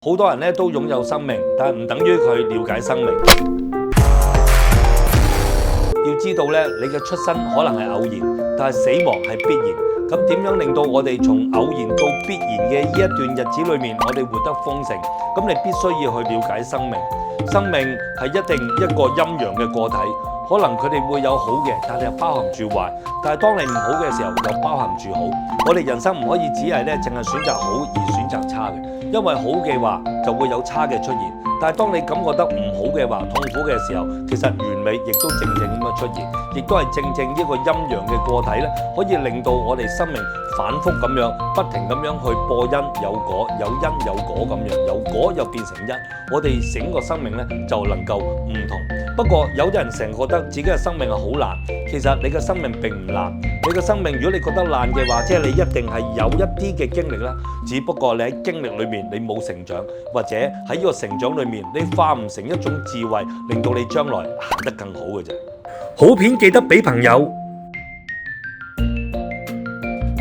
好多人咧都擁有生命，但係唔等於佢了解生命。要知道咧，你嘅出生可能係偶然，但係死亡係必然。咁點樣令到我哋從偶然到必然嘅呢一段日子裏面，我哋活得豐盛？咁你必須要去了解生命。生命係一定一個陰陽嘅個體，可能佢哋會有好嘅，但係又包含住壞。但係當你唔好嘅時候，又包含住好。我哋人生唔可以只係咧淨係選擇好而選擇差嘅，因為好嘅話就會有差嘅出現。但係當你感覺得唔好嘅話，痛苦嘅時候，其實完美亦都正正咁樣出現，亦都係正正呢個陰陽嘅個體咧，可以令到我哋生命反覆咁樣，不停咁樣去播因有果，有因有果咁樣，由果又變成因，我哋整個生命咧就能夠唔同。不過有啲人成日覺得自己嘅生命係好難，其實你嘅生命並唔難。你嘅生命如果你覺得難嘅話，即係你一定係有一啲嘅經歷啦，只不過你喺經歷裏面你冇成長，或者喺呢個成長裏面你化唔成一種智慧，令到你將來行得更好嘅啫。好片記得俾朋友